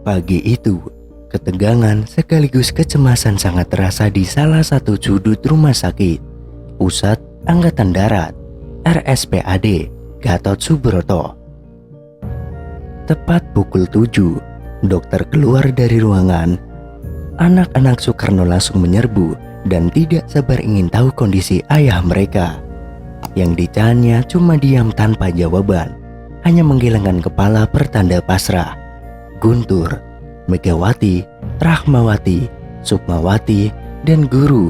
Pagi itu, ketegangan sekaligus kecemasan sangat terasa di salah satu sudut rumah sakit, Pusat Angkatan Darat, RSPAD Gatot Subroto. Tepat pukul 7, dokter keluar dari ruangan. Anak-anak Soekarno langsung menyerbu dan tidak sabar ingin tahu kondisi ayah mereka. Yang dicanya cuma diam tanpa jawaban, hanya menggelengkan kepala pertanda pasrah. Guntur, Megawati, Rahmawati, Sukmawati, dan Guru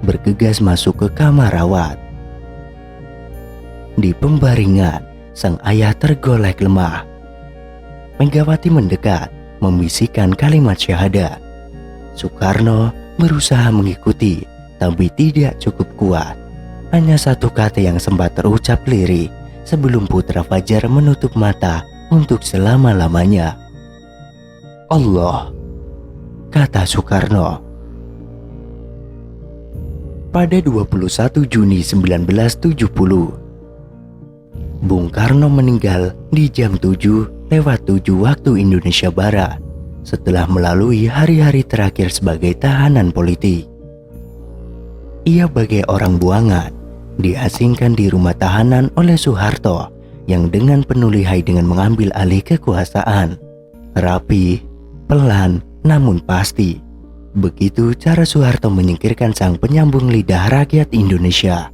bergegas masuk ke kamar rawat. Di pembaringan, sang ayah tergolek lemah. Megawati mendekat, membisikkan kalimat syahadat. Soekarno berusaha mengikuti, tapi tidak cukup kuat. Hanya satu kata yang sempat terucap lirih sebelum putra Fajar menutup mata untuk selama-lamanya. Allah, kata Soekarno. Pada 21 Juni 1970, Bung Karno meninggal di jam 7:07 waktu Indonesia Barat setelah melalui hari-hari terakhir sebagai tahanan politik. Ia bagai orang buangan, diasingkan di rumah tahanan oleh Soeharto yang dengan penuh lihai dengan mengambil alih kekuasaan. Rapi, pelan, namun pasti. Begitu cara Soeharto menyingkirkan sang penyambung lidah rakyat Indonesia.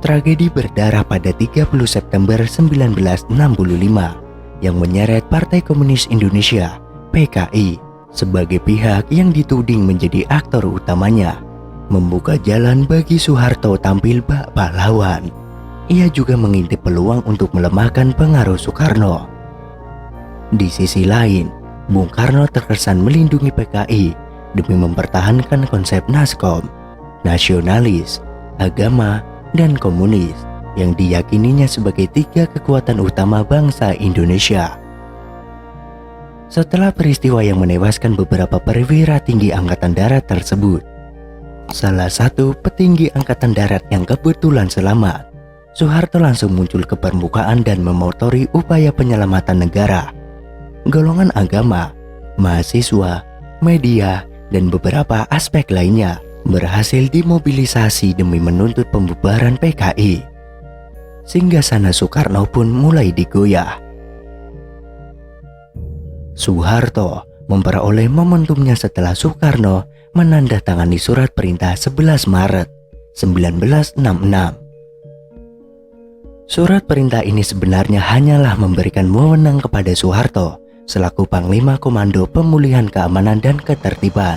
Tragedi berdarah pada 30 September 1965 yang menyeret Partai Komunis Indonesia, PKI, sebagai pihak yang dituding menjadi aktor utamanya, membuka jalan bagi Soeharto tampil bak pahlawan. Ia juga mengintip peluang untuk melemahkan pengaruh Soekarno. Di sisi lain, Bung Karno terkesan melindungi PKI demi mempertahankan konsep Naskom, nasionalis, agama, dan komunis yang diyakininya sebagai tiga kekuatan utama bangsa Indonesia. Setelah peristiwa yang menewaskan beberapa perwira tinggi Angkatan Darat tersebut, salah satu petinggi Angkatan Darat yang kebetulan selamat, Soeharto langsung muncul ke permukaan dan memotori upaya penyelamatan negara. Golongan agama, mahasiswa, media, dan beberapa aspek lainnya berhasil dimobilisasi demi menuntut pembubaran PKI. Singgasana Soekarno pun mulai digoyah. Soeharto memperoleh momentumnya setelah Soekarno menandatangani surat perintah 11 Maret 1966. Surat perintah ini sebenarnya hanyalah memberikan wewenang kepada Soeharto selaku Panglima Komando Pemulihan Keamanan dan Ketertiban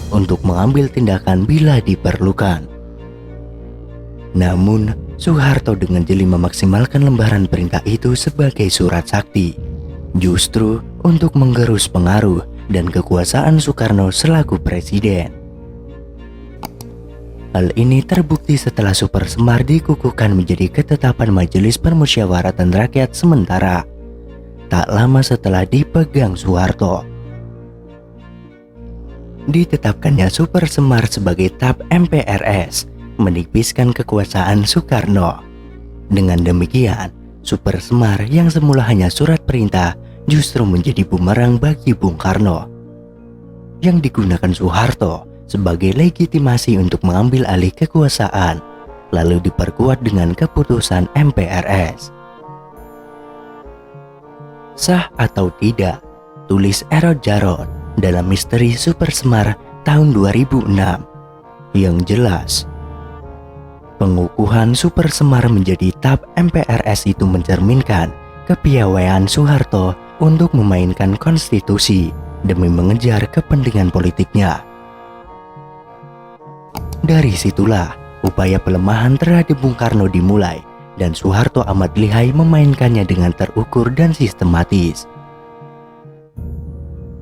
untuk mengambil tindakan bila diperlukan. Namun, Soeharto dengan jeli memaksimalkan lembaran perintah itu sebagai surat sakti, justru untuk menggerus pengaruh dan kekuasaan Soekarno selaku presiden. Hal ini terbukti setelah Super Semar dikukuhkan menjadi ketetapan Majelis Permusyawaratan Rakyat sementara, tak lama setelah dipegang Soeharto. Ditetapkannya Super Semar sebagai TAP MPRS menipiskan kekuasaan Soekarno. Dengan demikian, Super Semar yang semula hanya surat perintah justru menjadi bumerang bagi Bung Karno, yang digunakan Soeharto sebagai legitimasi untuk mengambil alih kekuasaan, lalu diperkuat dengan keputusan MPRS. Sah atau tidak, tulis Erod Jarot dalam Misteri Super Semar tahun 2006. Yang jelas, pengukuhan Super Semar menjadi TAP MPRS itu mencerminkan kepiawaian Soeharto untuk memainkan konstitusi demi mengejar kepentingan politiknya. Dari situlah upaya pelemahan terhadap Bung Karno dimulai, dan Soeharto amat lihai memainkannya dengan terukur dan sistematis.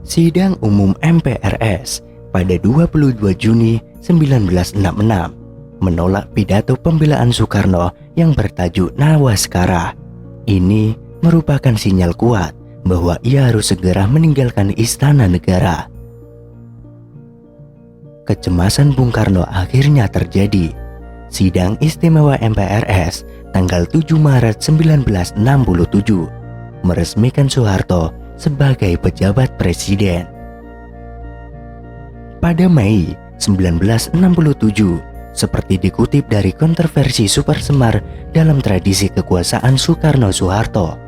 Sidang Umum MPRS pada 22 Juni 1966 menolak pidato pembelaan Soekarno yang bertajuk Nawaskara. Ini merupakan sinyal kuat bahwa ia harus segera meninggalkan istana negara. Kecemasan Bung Karno akhirnya terjadi. Sidang Istimewa MPRS tanggal 7 Maret 1967 meresmikan Soeharto sebagai pejabat presiden. Pada Mei 1967, seperti dikutip dari kontroversi Super Semar dalam tradisi kekuasaan Soekarno-Soeharto,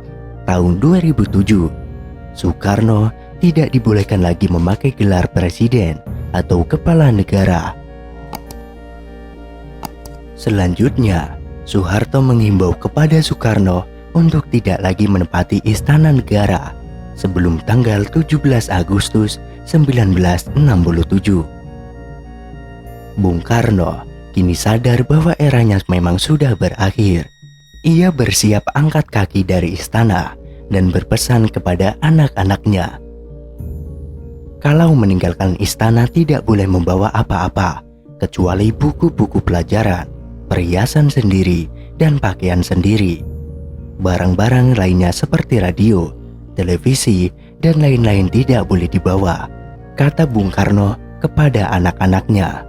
tahun 2007, Soekarno tidak dibolehkan lagi memakai gelar presiden atau kepala negara. Selanjutnya, Soeharto menghimbau kepada Soekarno untuk tidak lagi menempati Istana Negara sebelum tanggal 17 Agustus 1967. Bung Karno kini sadar bahwa eranya memang sudah berakhir. Ia bersiap angkat kaki dari istana dan berpesan kepada anak-anaknya, kalau meninggalkan istana tidak boleh membawa apa-apa kecuali buku-buku pelajaran, perhiasan sendiri, dan pakaian sendiri. Barang-barang lainnya seperti radio, televisi, dan lain-lain tidak boleh dibawa, kata Bung Karno kepada anak-anaknya.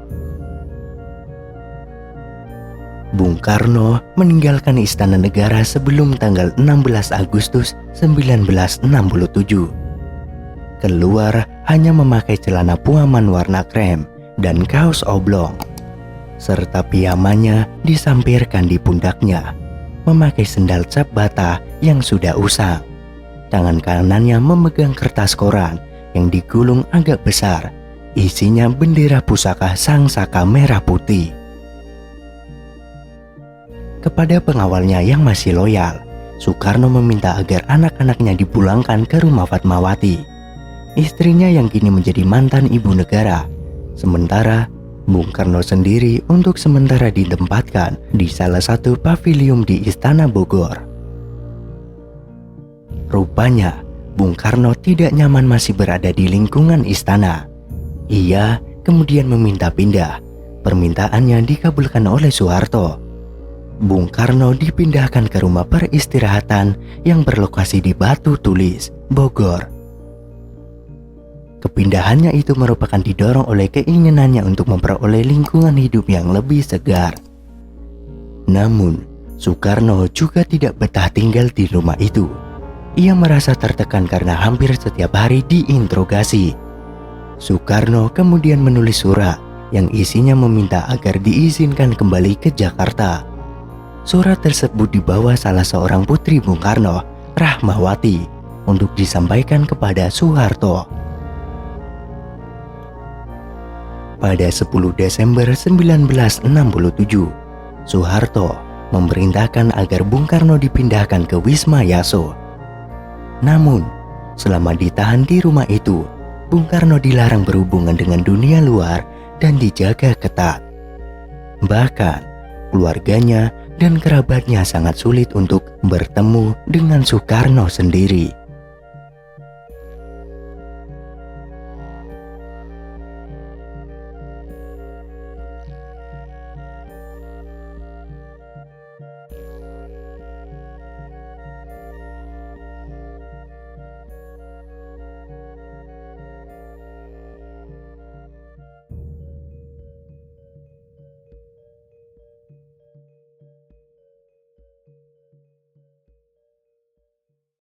Bung Karno meninggalkan Istana Negara sebelum tanggal 16 Agustus 1967. Keluar hanya memakai celana puaman warna krem dan kaos oblong, serta pijamannya disampirkan di pundaknya, memakai sendal cap bata yang sudah usang. Tangan kanannya memegang kertas koran yang digulung agak besar, isinya bendera pusaka Sang Saka Merah Putih. Kepada pengawalnya yang masih loyal, Soekarno meminta agar anak-anaknya dipulangkan ke rumah Fatmawati, istrinya yang kini menjadi mantan ibu negara. Sementara Bung Karno sendiri untuk sementara ditempatkan di salah satu pavilion di Istana Bogor. Rupanya Bung Karno tidak nyaman masih berada di lingkungan istana. Ia kemudian meminta pindah. Permintaannya dikabulkan oleh Soeharto. Bung Karno dipindahkan ke rumah peristirahatan yang berlokasi di Batu Tulis, Bogor. Kepindahannya itu merupakan didorong oleh keinginannya untuk memperoleh lingkungan hidup yang lebih segar. Namun, Soekarno juga tidak betah tinggal di rumah itu. Ia merasa tertekan karena hampir setiap hari diinterogasi. Soekarno kemudian menulis surat yang isinya meminta agar diizinkan kembali ke Jakarta. Surat tersebut dibawa salah seorang putri Bung Karno, Rahmawati, untuk disampaikan kepada Soeharto. Pada 10 Desember 1967, Soeharto memerintahkan agar Bung Karno dipindahkan ke Wisma Yaso. Namun, selama ditahan di rumah itu, Bung Karno dilarang berhubungan dengan dunia luar dan dijaga ketat. Bahkan, keluarganya dan kerabatnya sangat sulit untuk bertemu dengan Soekarno sendiri.